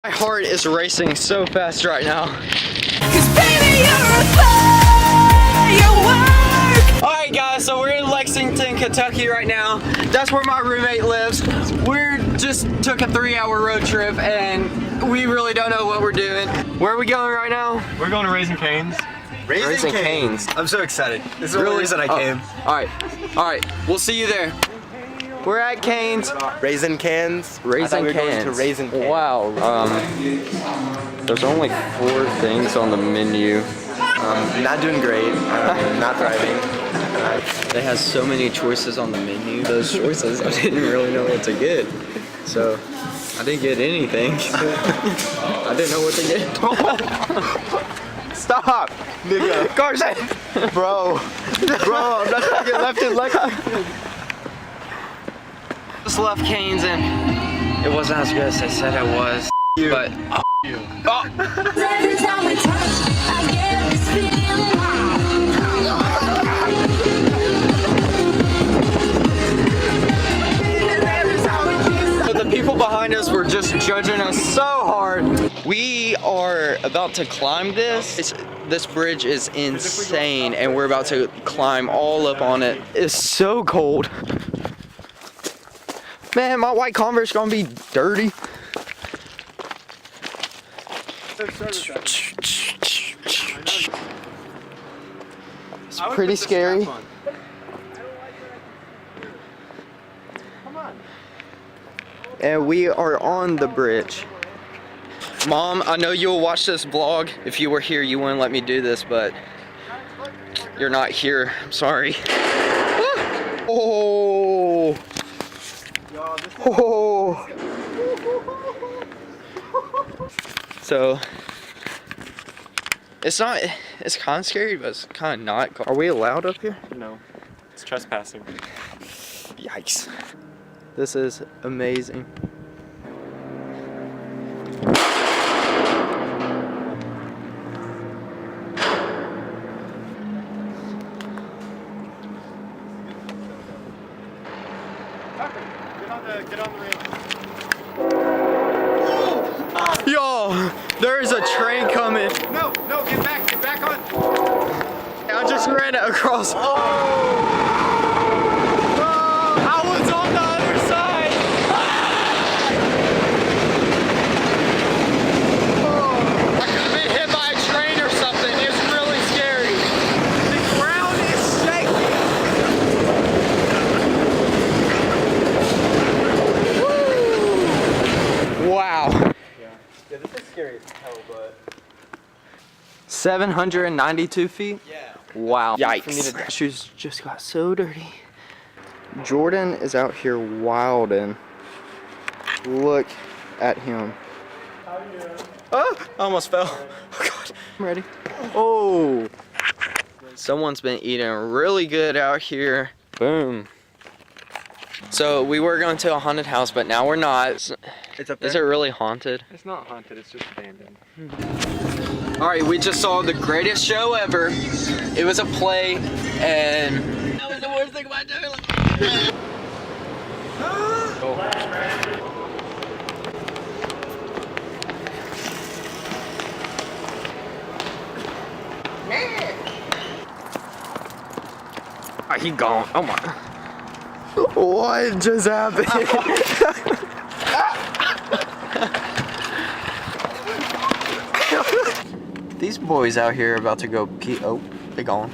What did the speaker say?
My heart is racing so fast right now. 'Cause baby, you're a firework. Alright guys, so we're in Lexington, Kentucky right now. That's where my roommate lives. We're just took a 3-hour road trip and we really don't know what we're doing. Where are we going right now? We're going to Raising Cane's. Raising Cane's. I'm so excited. This is the only reason I came. Alright, we'll see you there. We're at Cane's. Raising Cans. Raising we were Cane's. going to Raising Cane's. Wow. There's only 4 things on the menu. Not doing great. Not thriving. They has so many choices on the menu. Those choices, I didn't really know what to get. So, I didn't get anything. I didn't know what to get. Stop! Nigga. Carson! Bro, I'm not trying to get left in Lexington. Just left Cane's and it wasn't as good as they said it was. But Every time we touch, I get this feeling. the people behind us were just judging us so hard. We are about to climb this. This bridge is insane and we're about to climb all up on it. It's so cold. Man, my white Converse gonna be dirty. It's pretty scary. And we are on the bridge. Mom, I know you'll watch this vlog. If you were here, you wouldn't let me do this, but you're not here. I'm sorry. Oh. Oh. So, it's kind of scary, but it's kind of not. Are we allowed up here? No, it's trespassing. Yikes. This is amazing. Get on the ramp. Yo, there's a train coming. No, get back on. I just ran it across. I was on the other side. I could have been hit by a train or something. It's really scary. The ground is shaking. Woo. Wow. Yeah, this is scary as hell, but 792 feet? yeah. Wow. Yikes. Shoes just got so dirty. Jordan is out here wilding. Look at him. Oh, I almost fell. Oh God. I'm ready. Oh. Someone's been eating really good out here. Boom. So we were going to a haunted house, but now we're not. It's up there. Is it really haunted? It's not haunted, it's just abandoned. Alright, we just saw the greatest show ever. It was a play, and that was the worst thing about doing. Oh, he gone. Oh my. What just happened? These boys out here are about to go pee. Oh, they gone.